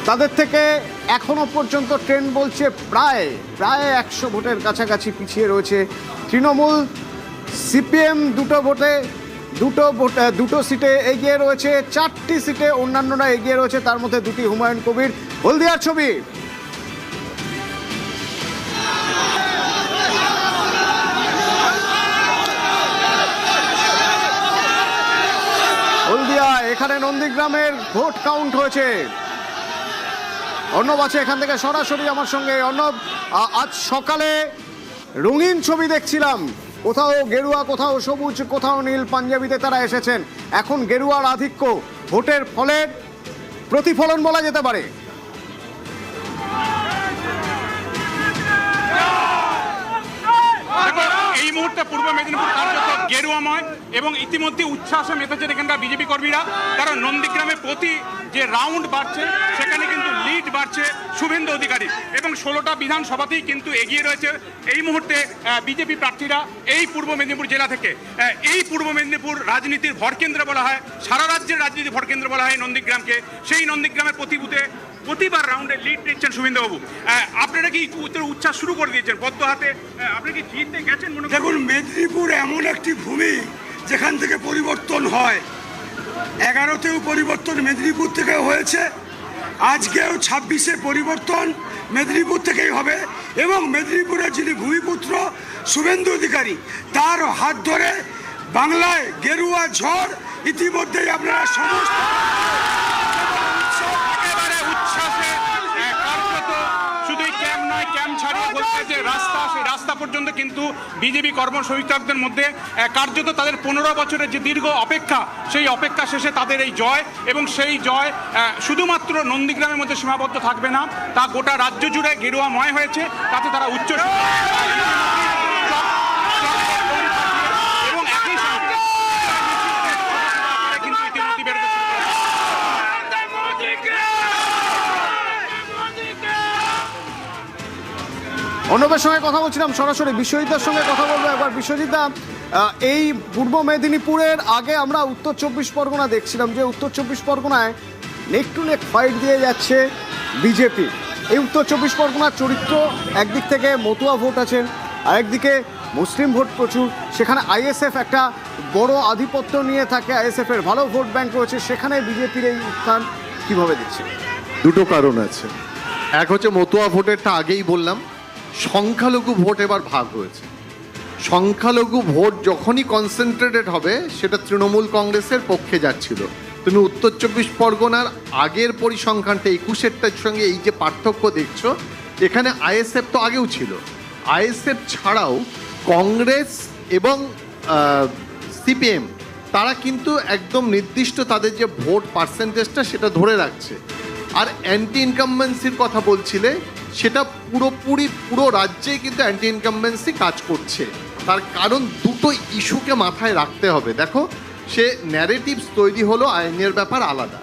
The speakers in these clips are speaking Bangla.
তাদের থেকে এখনো পর্যন্ত ট্রেন্ড বলছে প্রায় 100 ভোটের কাছাকাছি পিছিয়ে রয়েছে তৃণমূল। সিপিএম দুটো সিটে এগিয়ে রয়েছে, 4টি সিটে অন্যান্যরা এগিয়ে রয়েছে, তার মধ্যে 2টি হুমায়ুন কবির। হলদিয়ার ছবি। হলদিয়া, এখানে নন্দীগ্রামের ভোট কাউন্ট হয়েছে। অর্ণব আছে এখান থেকে সরাসরি আমার সঙ্গে। অর্ণব, আজ সকালে রঙিন ছবি দেখছিলাম, কোথাও গেরুয়া, কোথাও সবুজ, কোথাও নীল পাঞ্জাবিতে তারা এসেছেন। এখন গেরুয়ার আধিক্য ভোটের ফলের প্রতিফলন বলা যেতে পারে। এই মুহূর্তে পূর্ব মেদিনীপুর কার্যত গেরুয়াময় এবং ইতিমধ্যে উচ্ছ্বাসে মেতেছেন এখানকার বিজেপি কর্মীরা। কারণ নন্দীগ্রামে প্রতি যে রাউন্ড বাড়ছে সেখানে কিন্তু লিড বাড়ছে শুভেন্দু অধিকারী এবং 16টা বিধানসভাতেই কিন্তু এগিয়ে রয়েছে এই মুহূর্তে বিজেপি প্রার্থীরা এই পূর্ব মেদিনীপুর জেলা থেকে। এই পূর্ব মেদিনীপুর রাজনীতির ভরকেন্দ্র বলা হয়, সারা রাজ্যের রাজনীতির ভরকেন্দ্র বলা হয় নন্দীগ্রামকে। সেই নন্দীগ্রামের প্রতি বুথে প্রতিবার রাউন্ডে লিড নিচ্ছেন শুভেন্দুবাবু। আপনারা কি উচ্ছ্বাস শুরু করে দিয়েছেন পদ্ম হাতে? আপনি কি জিততে গেছেন মনে? দেখুন, মেদিনীপুর এমন একটি ভূমি যেখান থেকে পরিবর্তন হয়। 11তেও পরিবর্তন মেদিনীপুর থেকে হয়েছে, আজকেও 26-এ পরিবর্তন মেদিনীপুর থেকেই হবে। এবং মেদিনীপুরের যিনি ভূমিপুত্র শুভেন্দু অধিকারী, তার হাত ধরে বাংলায় গেরুয়া ঝড় ইতিমধ্যেই আপনারা সমস্ত রাস্তা পর্যন্ত কিন্তু বিজেপি কর্মসমর্থকদের মধ্যে কার্যত তাদের 15 বছরের যে দীর্ঘ অপেক্ষা, সেই অপেক্ষা শেষে তাদের এই জয়। এবং সেই জয় শুধুমাত্র নন্দীগ্রামের মধ্যে সীমাবদ্ধ থাকবে না, তা গোটা রাজ্য জুড়ে গেরুয়াময় হয়েছে। তাতে তারা উচ্চ এবং একই সঙ্গে কিন্তু ইতিমধ্যে বেরোতে অর্ণবের সঙ্গে কথা বলছিলাম, সরাসরি বিশ্বজিৎদার সঙ্গে কথা বলবো একবার। বিশ্বজিৎদা, এই পূর্ব মেদিনীপুরের আগে আমরা উত্তর 24 পরগনা দেখছিলাম যে উত্তর 24 পরগনায় নেক টু নেক ফাইট দিয়ে যাচ্ছে বিজেপি। এই উত্তর 24 পরগনার চরিত্র, একদিক থেকে মতুয়া ভোট আছেন, আরেকদিকে মুসলিম ভোট প্রচুর। সেখানে আইএসএফ একটা বড় আধিপত্য নিয়ে থাকে, আইএসএফের ভালো ভোট ব্যাংক রয়েছে, সেখানে বিজেপির এই উত্থান কীভাবে দিচ্ছে? দুটো কারণ আছে। এক হচ্ছে মতুয়া ভোটেরটা আগেই বললাম, সংখ্যালঘু ভোট এবার ভাগ হয়েছে। সংখ্যালঘু ভোট যখনই কনসেন্ট্রেটেড হবে সেটা তৃণমূল কংগ্রেসের পক্ষে যাচ্ছিল। তুমি উত্তর 24 পরগনার আগের পরিসংখ্যানটা 21-এরটার সঙ্গে এই যে পার্থক্য দেখছো, এখানে আইএসএফ তো আগেও ছিল। আইএসএফ ছাড়াও কংগ্রেস এবং সিপিএম তারা কিন্তু একদম নির্দিষ্ট তাদের যে ভোট পার্সেন্টেজটা সেটা ধরে রাখছে। আর অ্যান্টি ইনকামবেন্সির কথা বলছিলে, সেটা পুরো রাজ্যে কিন্তু অ্যান্টি ইনকামবেন্সি কাজ করছে। তার কারণ দুটো ইস্যুকে মাথায় রাখতে হবে। দেখো, সে ন্যারেটিভস তৈরি হলো আইনের ব্যাপার আলাদা।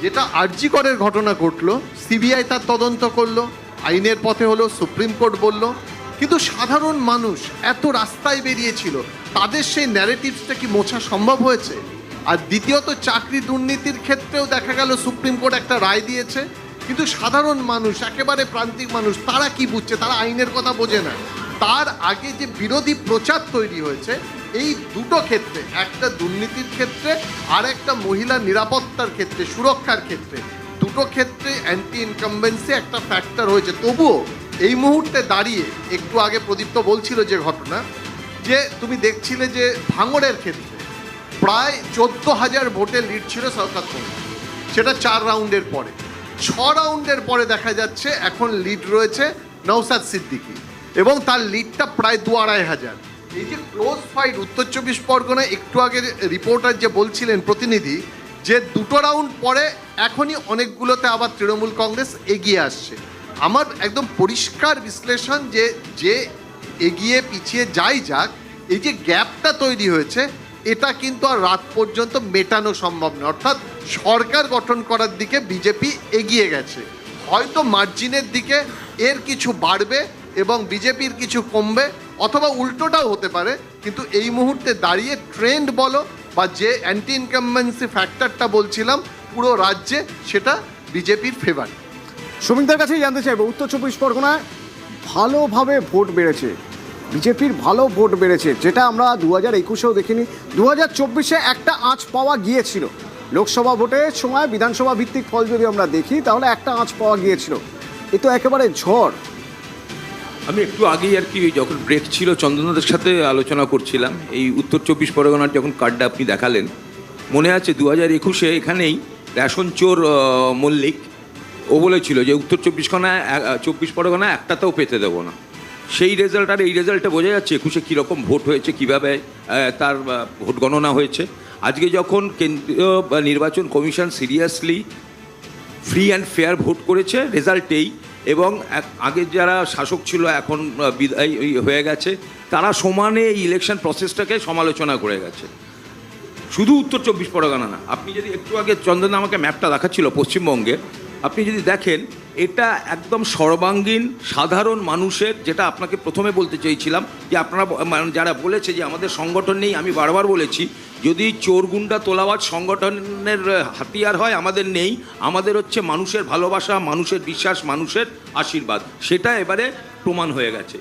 যেটা আরজি করের ঘটনা ঘটলো, সিবিআই তার তদন্ত করলো, আইনের পথে হলো, সুপ্রিম কোর্ট বলল, কিন্তু সাধারণ মানুষ এত রাস্তায় বেরিয়েছিল, তাদের সেই ন্যারেটিভসটা কি মোছা সম্ভব হয়েছে? আর দ্বিতীয়ত, চাকরি দুর্নীতির ক্ষেত্রেও দেখা গেল সুপ্রিম কোর্ট একটা রায় দিয়েছে, কিন্তু সাধারণ মানুষ, একেবারে প্রান্তিক মানুষ, তারা কি বুঝছে? তারা আইনের কথা বোঝে না। তার আগে যে বিরোধী প্রচার তৈরি হয়েছে এই দুটো ক্ষেত্রে, একটা দুর্নীতির ক্ষেত্রে আর একটা মহিলা নিরাপত্তার ক্ষেত্রে, সুরক্ষার ক্ষেত্রে, দুটো ক্ষেত্রে অ্যান্টি ইনকামবেন্সি একটা ফ্যাক্টর হয়েছে। তবুও এই মুহূর্তে দাঁড়িয়ে, একটু আগে প্রদীপ্ত বলছিল যে ঘটনা, যে তুমি দেখছিলে যে ভাঙড়ের ক্ষেত্রে প্রায় 14,000 ভোটে লিড ছিল শওকত মোল্লা, সেটা 4 রাউন্ডের পরে। 6 রাউন্ডের পরে দেখা যাচ্ছে এখন লিড রয়েছে নওশাদ সিদ্দিকী এবং তার লিডটা প্রায় 2-2,500। এই যে ক্লোজ ফাইট উত্তর 24 পরগনায়, একটু আগে রিপোর্টার যে বলছিলেন প্রতিনিধি, যে দুটো রাউন্ড পরে এখনই অনেকগুলোতে আবার তৃণমূল কংগ্রেস এগিয়ে আসছে। আমার একদম পরিষ্কার বিশ্লেষণ যে এগিয়ে পিছিয়ে যাই যাক, এই যে গ্যাপটা তৈরি হয়েছে এটা কিন্তু আর রাত পর্যন্ত মেটানো সম্ভব নয়। অর্থাৎ সরকার গঠন করার দিকে বিজেপি এগিয়ে গেছে, হয়তো মার্জিনের দিকে এর কিছু বাড়বে এবং বিজেপির কিছু কমবে, অথবা উল্টোটাও হতে পারে। কিন্তু এই মুহূর্তে দাঁড়িয়ে ট্রেন্ড বলো বা যে অ্যান্টি ইনকামবেন্সি ফ্যাক্টরটা বলছিলাম পুরো রাজ্যে, সেটা বিজেপির ফেভার। শ্রমিকদের কাছেই জানতে চাইবো, উত্তর চব্বিশ পরগনায় ভালোভাবে ভোট বেড়েছে, বিজেপির ভালো ভোট বেড়েছে, যেটা আমরা 2021-এও দেখিনি। 2024-এ একটা আঁচ পাওয়া গিয়েছিল, লোকসভা ভোটের সময় বিধানসভা ভিত্তিক ফল যদি আমরা দেখি তাহলে একটা আঁচ পাওয়া গিয়েছিল। এ তো একেবারে ঝড়। আমি একটু আগেই আর কি যখন ব্রেক ছিল চন্দনদার সাথে আলোচনা করছিলাম, এই উত্তর চব্বিশ পরগনার যখন কার্ডটা আপনি দেখালেন, মনে আছে 2021-এ এখানেই রেশন চোর মল্লিক ও বলেছিল যে উত্তর চব্বিশ পরগনায় একটাতেও পেতে দেবো না। সেই রেজাল্ট আর এই রেজাল্টে বোঝা যাচ্ছে 21-এ কীরকম ভোট হয়েছে, কীভাবে তার ভোট গণনা হয়েছে। আজকে যখন কেন্দ্রীয় নির্বাচন commission seriously free and fair vote করেছে রেজাল্টেই, এবং আগে যারা শাসক ছিল এখন বিদায় হয়ে গেছে, তারা সমানে এই ইলেকশন প্রসেসটাকে সমালোচনা করে গেছে। শুধু উত্তর চব্বিশ পরগনা না, আপনি যদি একটু আগে চন্দন আমাকে ম্যাপটা দেখাচ্ছিল পশ্চিমবঙ্গের, আপনি যদি দেখেন এটা একদম সর্বাঙ্গীন সাধারণ মানুষের, যেটা আপনাকে প্রথমে বলতে চেয়েছিলাম যে আপনারা যারা বলেছে যে আমাদের সংগঠন নেই, আমি বারবার বলেছি যদি চোর গুন্ডা তোলাবাজ সংগঠনের হাতিয়ার হয় আমাদের নেই, আমাদের হচ্ছে মানুষের ভালোবাসা, মানুষের বিশ্বাস, মানুষের আশীর্বাদ, সেটা এবারে প্রমাণ হয়ে গেছে।